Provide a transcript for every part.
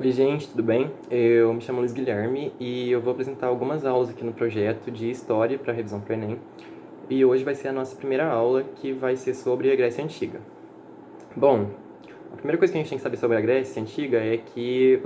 Oi, gente, tudo bem? Eu me chamo Luiz Guilherme e eu vou apresentar algumas aulas aqui no projeto de História para revisão para o Enem. E hoje vai ser a nossa primeira aula, que vai ser sobre a Grécia Antiga. Bom, a primeira coisa que a gente tem que saber sobre a Grécia Antiga é que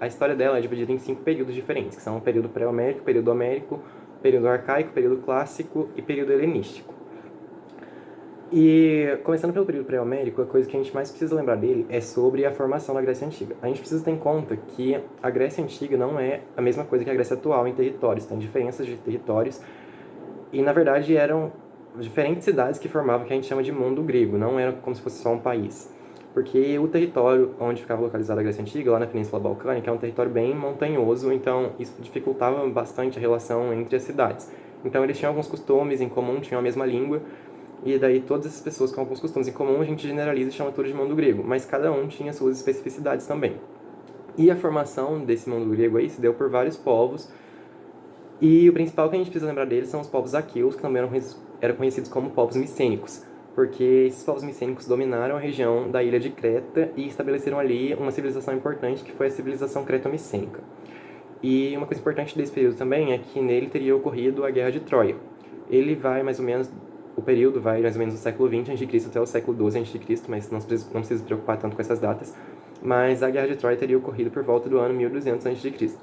a história dela é dividida em 5 períodos diferentes, que são o período pré-homérico, período homérico, período arcaico, período clássico e período helenístico. E, começando pelo período pré-homérico, a coisa que a gente mais precisa lembrar dele é sobre a formação da Grécia Antiga. A gente precisa ter em conta que a Grécia Antiga não é a mesma coisa que a Grécia atual em territórios, tem diferenças de territórios, e na verdade eram diferentes cidades que formavam o que a gente chama de mundo grego, não era como se fosse só um país. Porque o território onde ficava localizada a Grécia Antiga, lá na Península Balcânica, é um território bem montanhoso, então isso dificultava bastante a relação entre as cidades. Então eles tinham alguns costumes em comum, tinham a mesma língua, e daí todas essas pessoas com alguns costumes em comum a gente generaliza e chama tudo de mundo grego, mas cada um tinha suas especificidades também. E a formação desse mundo grego aí se deu por vários povos, e o principal que a gente precisa lembrar deles são os povos aqueus, que também eram conhecidos como povos micênicos, porque esses povos micênicos dominaram a região da ilha de Creta e estabeleceram ali uma civilização importante, que foi a civilização creto-micênica. E uma coisa importante desse período também é que nele teria ocorrido a Guerra de Troia. Ele vai mais ou menos, o período vai mais ou menos do século XX a.C. até o século XII a.C., mas não precisa se preocupar tanto com essas datas. Mas a Guerra de Troia teria ocorrido por volta do ano 1200 a.C.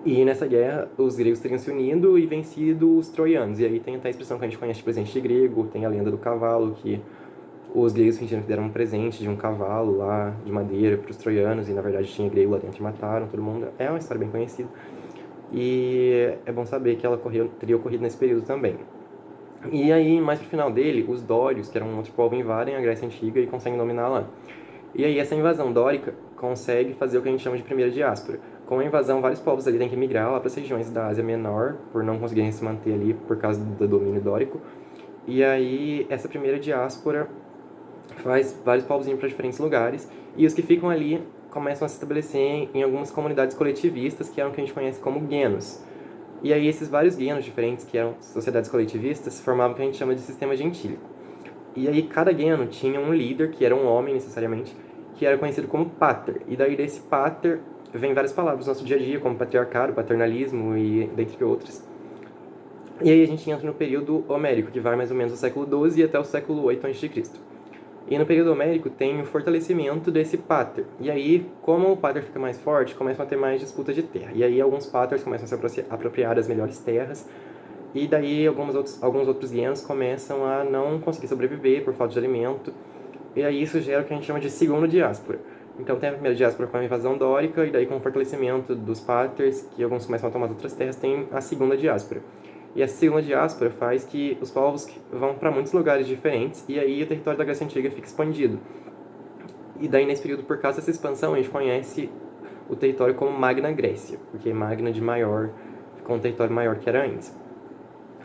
E nessa guerra, os gregos teriam se unido e vencido os troianos. E aí tem até a expressão que a gente conhece de presente de grego, tem a lenda do cavalo, que os gregos fingiram que deram um presente de um cavalo lá, de madeira, para os troianos, e na verdade tinha grego lá dentro e mataram todo mundo. É uma história bem conhecida. E é bom saber que ela teria ocorrido nesse período também. E aí, mais pro final dele, os dórios, que eram um outro povo, invadem a Grécia Antiga e conseguem dominar lá. E aí, essa invasão dórica consegue fazer o que a gente chama de primeira diáspora. Com a invasão, vários povos ali têm que migrar lá para as regiões da Ásia Menor, por não conseguirem se manter ali por causa do domínio dórico. E aí, essa primeira diáspora faz vários povos irem para diferentes lugares, e os que ficam ali começam a se estabelecer em algumas comunidades coletivistas, que eram o que a gente conhece como guenos. E aí esses vários guenos diferentes, que eram sociedades coletivistas, formavam o que a gente chama de sistema gentílico. E aí cada gueno tinha um líder, que era um homem necessariamente, que era conhecido como pater. E daí desse pater vem várias palavras do nosso dia a dia, como patriarcado, paternalismo e dentre outras. E aí a gente entra no período homérico, que vai mais ou menos do século XII até o século VIII a.C. E no período homérico tem o fortalecimento desse pater. E aí, como o pater fica mais forte, começam a ter mais disputa de terra. E aí alguns paters começam a se apropriar das melhores terras. E daí alguns outros guenos começam a não conseguir sobreviver por falta de alimento. E aí isso gera o que a gente chama de segunda diáspora. Então tem a primeira diáspora com a invasão dórica, e daí com o fortalecimento dos paters, que alguns começam a tomar as outras terras, tem a segunda diáspora. E essa segunda diáspora faz que os povos vão para muitos lugares diferentes, e aí o território da Grécia Antiga fica expandido. E daí, nesse período, por causa dessa expansão, a gente conhece o território como Magna Grécia, porque Magna de maior, ficou um território maior que era antes.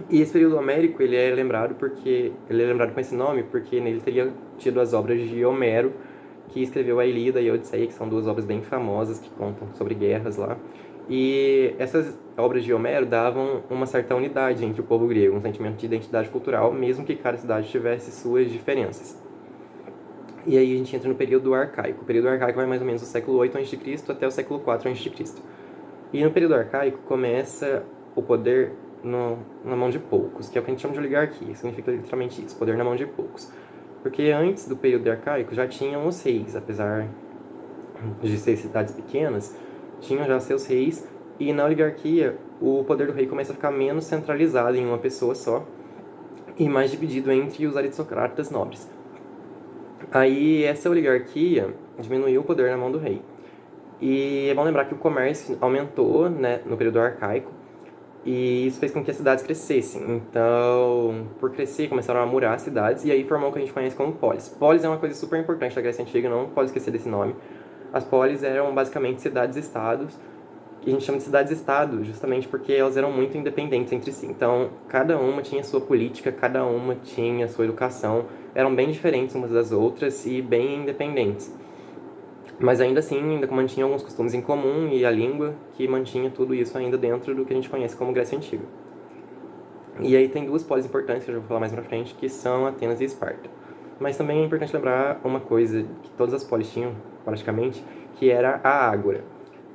E esse período homérico, ele é lembrado com esse nome porque nele teria tido as obras de Homero, que escreveu a Ilíada e a Odisseia, que são duas obras bem famosas que contam sobre guerras lá. E essas obras de Homero davam uma certa unidade entre o povo grego, um sentimento de identidade cultural, mesmo que cada cidade tivesse suas diferenças. E aí a gente entra no período arcaico. O período arcaico vai mais ou menos do século VIII a.C. até o século IV a.C. E no período arcaico começa o poder na mão de poucos, que é o que a gente chama de oligarquia, significa literalmente isso, poder na mão de poucos. Porque antes do período arcaico já tinham os reis, apesar de ser cidades pequenas, tinham já seus reis, e na oligarquia o poder do rei começa a ficar menos centralizado em uma pessoa só e mais dividido entre os aristocratas nobres. Aí essa oligarquia diminuiu o poder na mão do rei. E é bom lembrar que o comércio aumentou, né, no período arcaico, e isso fez com que as cidades crescessem. Então, por crescer, começaram a murar as cidades, e aí formou o que a gente conhece como polis. Polis é uma coisa super importante da Grécia Antiga, não pode esquecer desse nome. As polis eram basicamente cidades-estados, que a gente chama de cidades-estado justamente porque elas eram muito independentes entre si. Então, cada uma tinha sua política, cada uma tinha sua educação, eram bem diferentes umas das outras e bem independentes. Mas ainda assim, ainda mantinha alguns costumes em comum e a língua que mantinha tudo isso ainda dentro do que a gente conhece como Grécia Antiga. E aí tem duas polis importantes, que eu já vou falar mais pra frente, que são Atenas e Esparta. Mas também é importante lembrar uma coisa que todas as polis tinham, praticamente, que era a Ágora.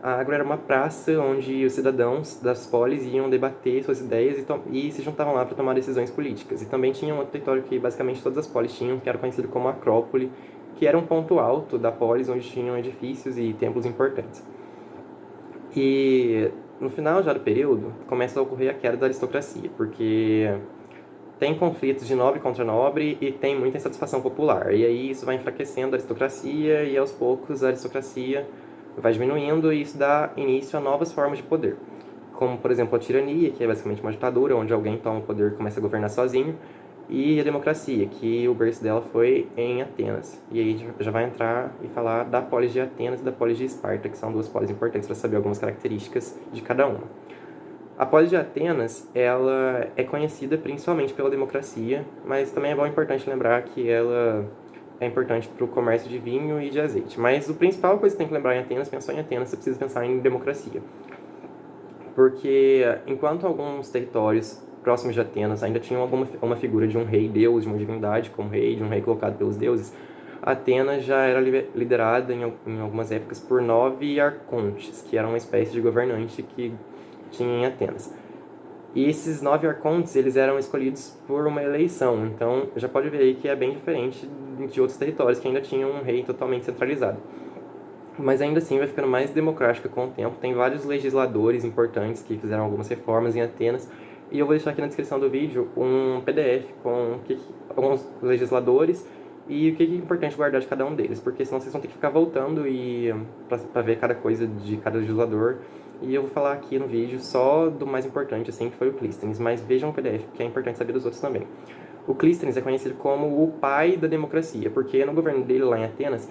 A Ágora era uma praça onde os cidadãos das polis iam debater suas ideias e se juntavam lá para tomar decisões políticas. E também tinha um outro território que basicamente todas as polis tinham, que era conhecido como Acrópole, que era um ponto alto da polis onde tinham edifícios e templos importantes. E no final já do período, começa a ocorrer a queda da aristocracia, porque tem conflitos de nobre contra nobre e tem muita insatisfação popular. E aí isso vai enfraquecendo a aristocracia e aos poucos a aristocracia vai diminuindo e isso dá início a novas formas de poder. Como, por exemplo, a tirania, que é basicamente uma ditadura, onde alguém toma o poder e começa a governar sozinho, e a democracia, que o berço dela foi em Atenas. E aí já vai entrar e falar da polis de Atenas e da polis de Esparta, que são duas polis importantes para saber algumas características de cada uma. A polis de Atenas, ela é conhecida principalmente pela democracia, mas também é importante lembrar que ela é importante para o comércio de vinho e de azeite. Mas a principal coisa que você tem que lembrar em Atenas, pensou em Atenas, você precisa pensar em democracia. Porque enquanto alguns territórios próximos de Atenas ainda tinham uma figura de um rei deus, de uma divindade como rei, de um rei colocado pelos deuses, Atenas já era liderada em algumas épocas por 9 arcontes, que eram uma espécie de governante que tinha em Atenas. E esses 9 arcontes, eles eram escolhidos por uma eleição, então já pode ver aí que é bem diferente de outros territórios que ainda tinham um rei totalmente centralizado. Mas ainda assim vai ficando mais democrática com o tempo, tem vários legisladores importantes que fizeram algumas reformas em Atenas, e eu vou deixar aqui na descrição do vídeo um PDF com alguns legisladores e o que é importante guardar de cada um deles, porque senão vocês vão ter que ficar voltando para ver cada coisa de cada legislador. E eu vou falar aqui no vídeo só do mais importante, assim, que foi o Clístenes, mas vejam o PDF, que é importante saber dos outros também. O Clístenes é conhecido como o pai da democracia, porque no governo dele lá em Atenas,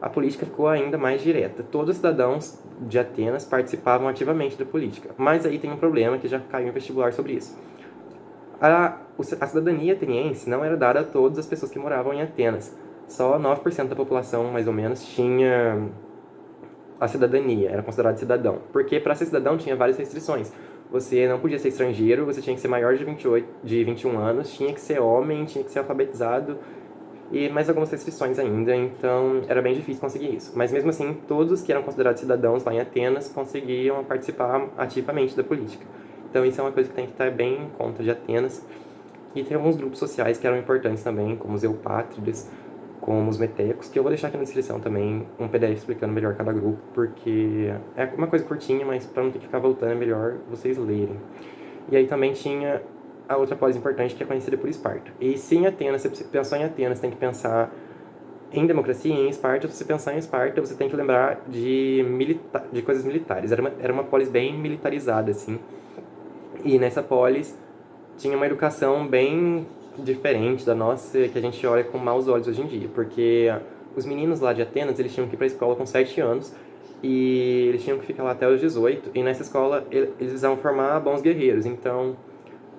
a política ficou ainda mais direta. Todos os cidadãos de Atenas participavam ativamente da política. Mas aí tem um problema que já caiu em vestibular sobre isso. A cidadania ateniense não era dada a todas as pessoas que moravam em Atenas. Só 9% da população, mais ou menos, tinha a cidadania, era considerado cidadão. Porque para ser cidadão tinha várias restrições. Você não podia ser estrangeiro, você tinha que ser maior de 21 anos, tinha que ser homem, tinha que ser alfabetizado, e mais algumas restrições ainda, então era bem difícil conseguir isso. Mas mesmo assim, todos que eram considerados cidadãos lá em Atenas conseguiam participar ativamente da política. Então isso é uma coisa que tem que estar bem em conta de Atenas. E tem alguns grupos sociais que eram importantes também, como os eupátridas, como os metecos, que eu vou deixar aqui na descrição também um PDF explicando melhor cada grupo, porque é uma coisa curtinha, mas para não ter que ficar voltando é melhor vocês lerem. E aí também tinha a outra polis importante, que é conhecida por Esparta. E se em Atenas, se você pensar em Atenas, tem que pensar em democracia, em Esparta, se você pensar em Esparta, você tem que lembrar de coisas militares. Era uma polis bem militarizada, assim. E nessa polis tinha uma educação bem diferente da nossa, que a gente olha com maus olhos hoje em dia, porque os meninos lá de Atenas, eles tinham que ir para a escola com 7 anos, e eles tinham que ficar lá até os 18, e nessa escola eles precisavam formar bons guerreiros. Então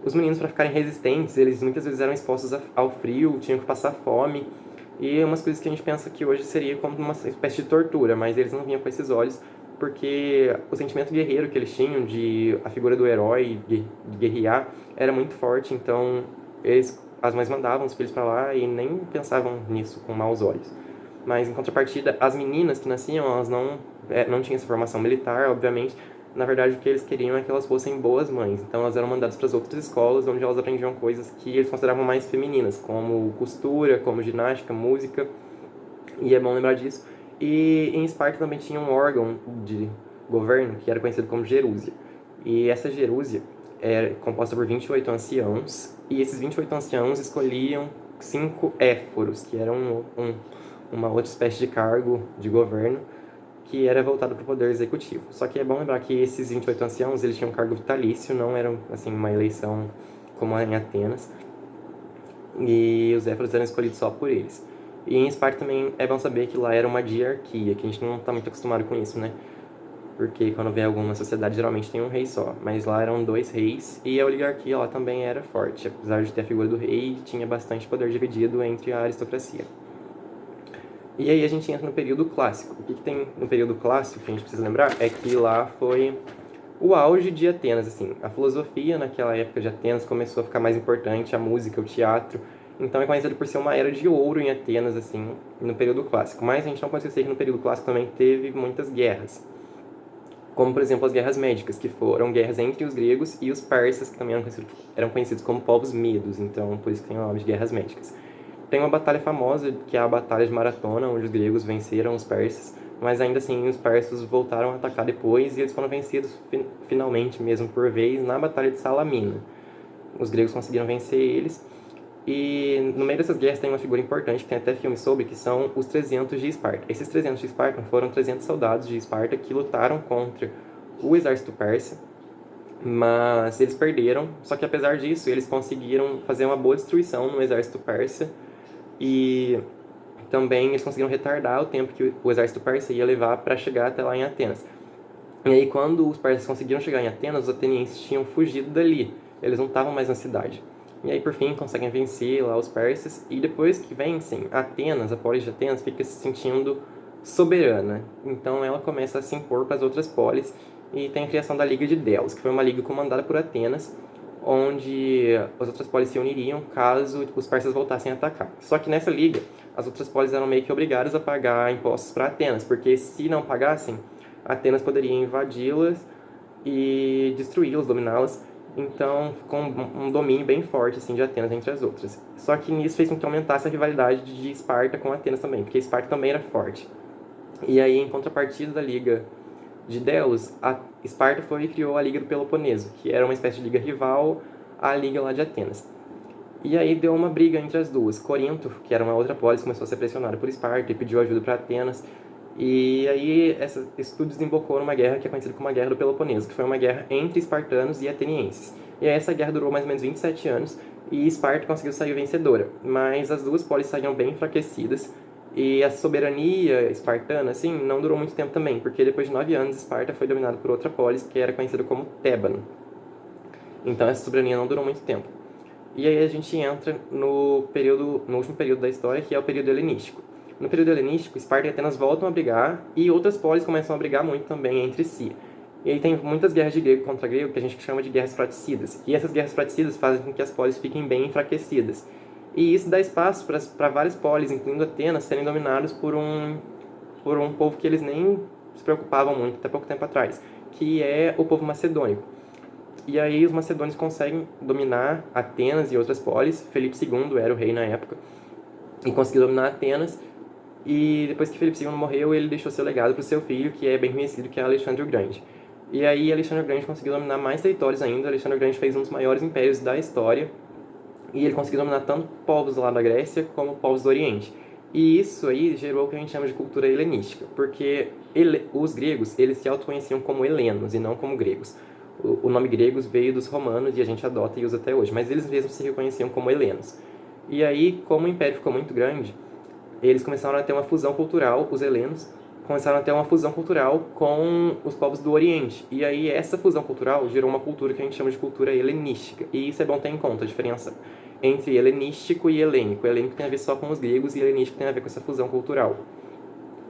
os meninos, para ficarem resistentes, eles muitas vezes eram expostos ao frio, tinham que passar fome, e umas coisas que a gente pensa que hoje seria como uma espécie de tortura, mas eles não vinham com esses olhos, porque o sentimento guerreiro que eles tinham, a figura do herói, de guerrear, era muito forte. Então as mães mandavam os filhos para lá e nem pensavam nisso com maus olhos. Mas em contrapartida, as meninas que nasciam, elas não tinham essa formação militar, obviamente. Na verdade, o que eles queriam é que elas fossem boas mães. Então elas eram mandadas para as outras escolas, onde elas aprendiam coisas que eles consideravam mais femininas, como costura, como ginástica, música. E é bom lembrar disso. E em Esparta também tinha um órgão de governo que era conhecido como gerúsia. E essa gerúsia era composta por 28 anciãos, e esses 28 anciãos escolhiam 5 éforos, que eram uma outra espécie de cargo de governo, que era voltado para o poder executivo. Só que é bom lembrar que esses 28 anciãos, eles tinham um cargo vitalício, não era assim, uma eleição como em Atenas, e os éforos eram escolhidos só por eles. E em Esparta também é bom saber que lá era uma diarquia, que a gente não está muito acostumado com isso, né? Porque quando vem alguma sociedade, geralmente tem um rei só. Mas lá eram 2 reis, e a oligarquia lá também era forte. Apesar de ter a figura do rei, tinha bastante poder dividido entre a aristocracia. E aí a gente entra no período clássico. O que tem no período clássico que a gente precisa lembrar é que lá foi o auge de Atenas, assim. A filosofia naquela época de Atenas começou a ficar mais importante, a música, o teatro. Então é conhecido por ser uma era de ouro em Atenas, assim, no período clássico. Mas a gente não pode esquecer que no período clássico também teve muitas guerras. Como, por exemplo, as guerras médicas, que foram guerras entre os gregos e os persas, que também eram conhecidos como povos medos, então por isso que tem o nome de guerras médicas. Tem uma batalha famosa, que é a Batalha de Maratona, onde os gregos venceram os persas, mas ainda assim os persas voltaram a atacar depois e eles foram vencidos finalmente, mesmo por vez, na Batalha de Salamina. Os gregos conseguiram vencer eles, e no meio dessas guerras tem uma figura importante, que tem até filme sobre, que são os 300 de Esparta. Esses 300 de Esparta foram 300 soldados de Esparta que lutaram contra o exército persa, mas eles perderam, só que apesar disso eles conseguiram fazer uma boa destruição no exército persa, e também eles conseguiram retardar o tempo que o exército persa ia levar para chegar até lá em Atenas. E aí, quando os persas conseguiram chegar em Atenas, os atenienses tinham fugido dali, eles não estavam mais na cidade. E aí, por fim, conseguem vencer lá os persas, e depois que vencem, Atenas, a polis de Atenas, fica se sentindo soberana. Então ela começa a se impor para as outras polis, e tem a criação da Liga de Delos, que foi uma liga comandada por Atenas, onde as outras polis se uniriam caso os persas voltassem a atacar. Só que nessa liga, as outras polis eram meio que obrigadas a pagar impostos para Atenas, porque se não pagassem, Atenas poderia invadi-las e destruí-las, dominá-las. Então ficou um domínio bem forte assim, de Atenas entre as outras. Só que nisso fez com que aumentasse a rivalidade de Esparta com Atenas também, porque Esparta também era forte. E aí, em contrapartida da Liga de Delos, a Esparta foi e criou a Liga do Peloponeso, que era uma espécie de liga rival à Liga lá de Atenas. E aí deu uma briga entre as duas. Corinto, que era uma outra polis, começou a ser pressionada por Esparta e pediu ajuda para Atenas. E aí isso tudo desembocou numa guerra que é conhecida como a Guerra do Peloponeso, que foi uma guerra entre espartanos e atenienses. E aí essa guerra durou mais ou menos 27 anos e Esparta conseguiu sair vencedora. Mas as duas polis saíram bem enfraquecidas e a soberania espartana, assim, não durou muito tempo também, porque depois de 9 anos Esparta foi dominada por outra polis que era conhecida como Tébano. Então essa soberania não durou muito tempo. E aí a gente entra no último período da história, que é o período helenístico. No período helenístico, Esparta e Atenas voltam a brigar e outras polis começam a brigar muito também entre si. E aí tem muitas guerras de grego contra grego que a gente chama de guerras fraticidas. E essas guerras fraticidas fazem com que as polis fiquem bem enfraquecidas. E isso dá espaço para várias polis, incluindo Atenas, serem dominados por um povo que eles nem se preocupavam muito até pouco tempo atrás, que é o povo macedônico. E aí os macedônios conseguem dominar Atenas e outras polis. Felipe II era o rei na época e conseguiu dominar Atenas. E depois que Felipe II morreu, ele deixou seu legado para o seu filho, que é bem conhecido, que é Alexandre o Grande. E aí Alexandre o Grande conseguiu dominar mais territórios ainda. Alexandre o Grande fez um dos maiores impérios da história. E ele conseguiu dominar tanto povos lá da Grécia como povos do Oriente. E isso aí gerou o que a gente chama de cultura helenística, porque os gregos eles se autoconheciam como helenos e não como gregos. O nome gregos veio dos romanos e a gente adota e usa até hoje, mas eles mesmos se reconheciam como helenos. E aí, como o império ficou muito grande, eles começaram a ter uma fusão cultural, os helenos começaram a ter uma fusão cultural com os povos do Oriente. E aí essa fusão cultural gerou uma cultura que a gente chama de cultura helenística. E isso é bom ter em conta, a diferença entre helenístico e helênico. O helênico tem a ver só com os gregos e helenístico tem a ver com essa fusão cultural.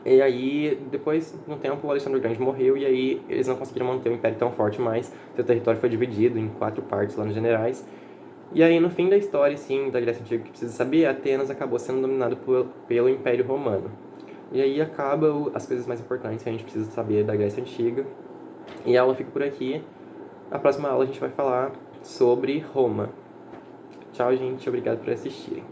E aí, depois, no tempo, o Alexandre o Grande morreu e aí eles não conseguiram manter o império tão forte mais. Seu território foi dividido em 4 partes lá nos generais. E aí, no fim da história, sim, da Grécia Antiga, que precisa saber, Atenas acabou sendo dominado pelo Império Romano. E aí acaba as coisas mais importantes que a gente precisa saber da Grécia Antiga. E a aula fica por aqui. Na próxima aula a gente vai falar sobre Roma. Tchau, gente. Obrigado por assistirem.